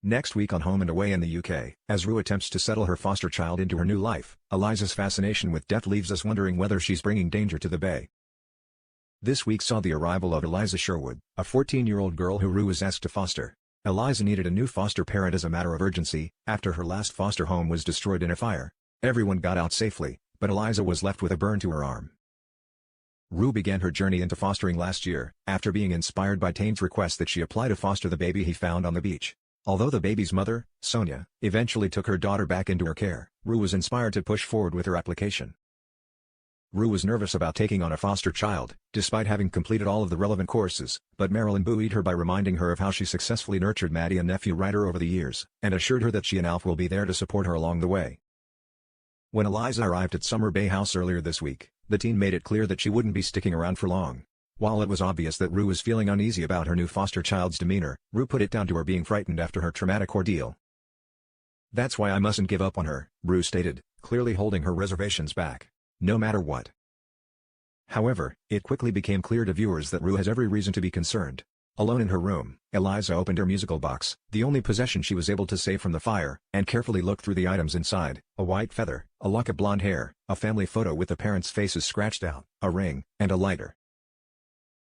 Next week on Home and Away in the UK, as Rue attempts to settle her foster child into her new life, Eliza's fascination with death leaves us wondering whether she's bringing danger to the Bay. This week saw the arrival of Eliza Sherwood, a 14-year-old girl who Rue was asked to foster. Eliza needed a new foster parent as a matter of urgency, after her last foster home was destroyed in a fire. Everyone got out safely, but Eliza was left with a burn to her arm. Rue began her journey into fostering last year, after being inspired by Tane's request that she apply to foster the baby he found on the beach. Although the baby's mother, Sonia, eventually took her daughter back into her care, Rue was inspired to push forward with her application. Rue was nervous about taking on a foster child, despite having completed all of the relevant courses, but Marilyn buoyed her by reminding her of how she successfully nurtured Maddie and nephew Ryder over the years, and assured her that she and Alf will be there to support her along the way. When Eliza arrived at Summer Bay House earlier this week, the teen made it clear that she wouldn't be sticking around for long. While it was obvious that Rue was feeling uneasy about her new foster child's demeanor, Rue put it down to her being frightened after her traumatic ordeal. "That's why I mustn't give up on her," Rue stated, clearly holding her reservations back. No matter what. However, it quickly became clear to viewers that Rue has every reason to be concerned. Alone in her room, Eliza opened her musical box, the only possession she was able to save from the fire, and carefully looked through the items inside: a white feather, a lock of blonde hair, a family photo with the parents' faces scratched out, a ring, and a lighter.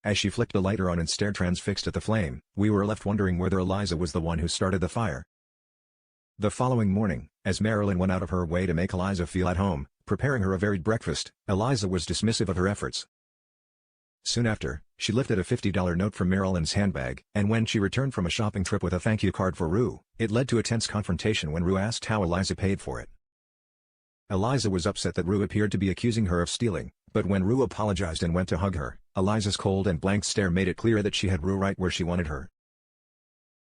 As she flicked the lighter on and stared transfixed at the flame, we were left wondering whether Eliza was the one who started the fire. The following morning, as Marilyn went out of her way to make Eliza feel at home, preparing her a varied breakfast, Eliza was dismissive of her efforts. Soon after, she lifted a $50 note from Marilyn's handbag, and when she returned from a shopping trip with a thank you card for Rue, it led to a tense confrontation when Rue asked how Eliza paid for it. Eliza was upset that Rue appeared to be accusing her of stealing, but when Rue apologized and went to hug her, Eliza's cold and blank stare made it clear that she had Rue right where she wanted her.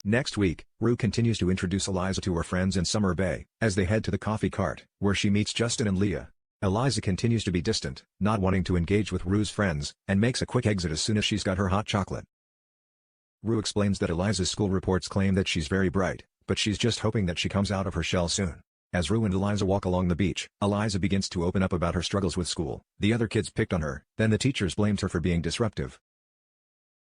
Next week, Rue continues to introduce Eliza to her friends in Summer Bay, as they head to the coffee cart, where she meets Justin and Leah. Eliza continues to be distant, not wanting to engage with Rue's friends, and makes a quick exit as soon as she's got her hot chocolate. Rue explains that Eliza's school reports claim that she's very bright, but she's just hoping that she comes out of her shell soon. As Rue and Eliza walk along the beach, Eliza begins to open up about her struggles with school. The other kids picked on her, then the teachers blamed her for being disruptive.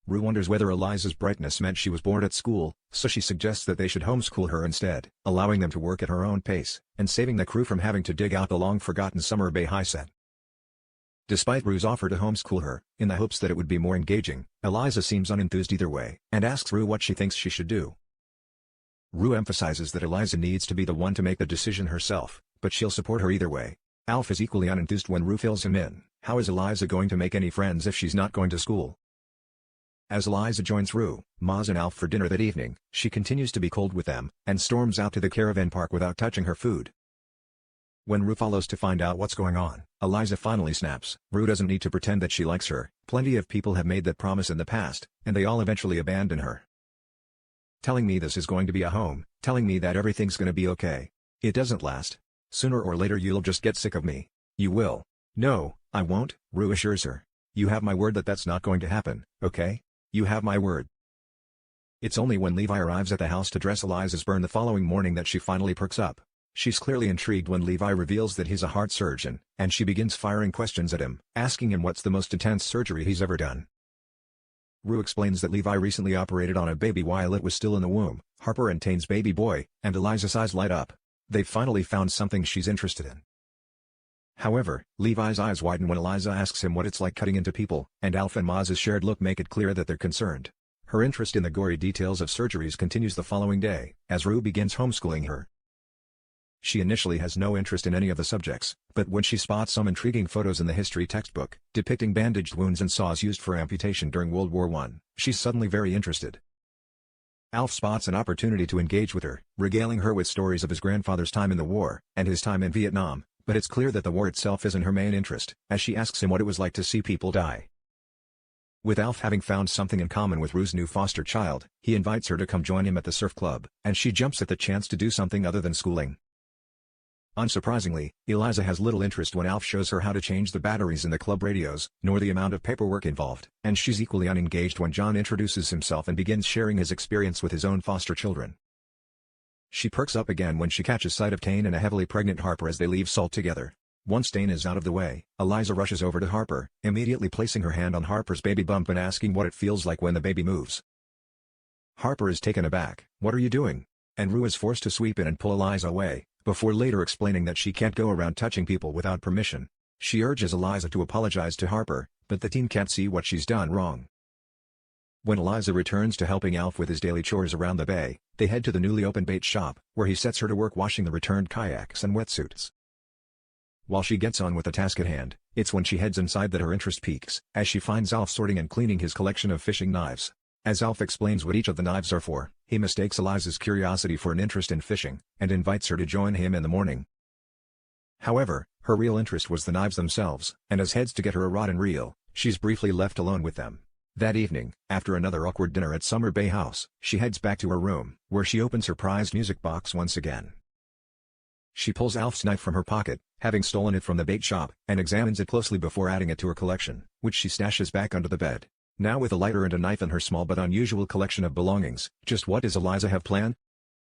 Rue wonders whether Eliza's brightness meant she was bored at school, so she suggests that they should homeschool her instead, allowing them to work at her own pace, and saving the crew from having to dig out the long-forgotten Summer Bay High set. Despite Rue's offer to homeschool her, in the hopes that it would be more engaging, Eliza seems unenthused either way, and asks Rue what she thinks she should do. Rue emphasizes that Eliza needs to be the one to make the decision herself, but she'll support her either way. Alf is equally unenthused when Rue fills him in. How is Eliza going to make any friends if she's not going to school? As Eliza joins Rue, Maz and Alf for dinner that evening, she continues to be cold with them, and storms out to the caravan park without touching her food. When Rue follows to find out what's going on, Eliza finally snaps. Rue doesn't need to pretend that she likes her. Plenty of people have made that promise in the past, and they all eventually abandon her. Telling me this is going to be a home, telling me that everything's gonna be okay. It doesn't last. Sooner or later you'll just get sick of me. You will. No, I won't, Rue assures her. You have my word that that's not going to happen, okay? You have my word. It's only when Levi arrives at the house to dress Eliza's burn the following morning that she finally perks up. She's clearly intrigued when Levi reveals that he's a heart surgeon, and she begins firing questions at him, asking him what's the most intense surgery he's ever done. Rue explains that Levi recently operated on a baby while it was still in the womb, Harper and Tane's baby boy, and Eliza's eyes light up. They've finally found something she's interested in. However, Levi's eyes widen when Eliza asks him what it's like cutting into people, and Alf and Maz's shared look make it clear that they're concerned. Her interest in the gory details of surgeries continues the following day, as Rue begins homeschooling her. She initially has no interest in any of the subjects, but when she spots some intriguing photos in the history textbook, depicting bandaged wounds and saws used for amputation during World War I, she's suddenly very interested. Alf spots an opportunity to engage with her, regaling her with stories of his grandfather's time in the war, and his time in Vietnam, but it's clear that the war itself isn't her main interest, as she asks him what it was like to see people die. With Alf having found something in common with Rue's new foster child, he invites her to come join him at the surf club, and she jumps at the chance to do something other than schooling. Unsurprisingly, Eliza has little interest when Alf shows her how to change the batteries in the club radios, nor the amount of paperwork involved, and she's equally unengaged when John introduces himself and begins sharing his experience with his own foster children. She perks up again when she catches sight of Tane and a heavily pregnant Harper as they leave Salt together. Once Tane is out of the way, Eliza rushes over to Harper, immediately placing her hand on Harper's baby bump and asking what it feels like when the baby moves. Harper is taken aback. "What are you doing?" and Rue is forced to sweep in and pull Eliza away, before later explaining that she can't go around touching people without permission. She urges Eliza to apologize to Harper, but the teen can't see what she's done wrong. When Eliza returns to helping Alf with his daily chores around the bay, they head to the newly opened bait shop, where he sets her to work washing the returned kayaks and wetsuits. While she gets on with the task at hand, it's when she heads inside that her interest peaks, as she finds Alf sorting and cleaning his collection of fishing knives. As Alf explains what each of the knives are for, he mistakes Eliza's curiosity for an interest in fishing, and invites her to join him in the morning. However, her real interest was the knives themselves, and as heads to get her a rod and reel, she's briefly left alone with them. That evening, after another awkward dinner at Summer Bay House, she heads back to her room, where she opens her prized music box once again. She pulls Alf's knife from her pocket, having stolen it from the bait shop, and examines it closely before adding it to her collection, which she stashes back under the bed. Now with a lighter and a knife in her small but unusual collection of belongings, just what does Eliza have planned?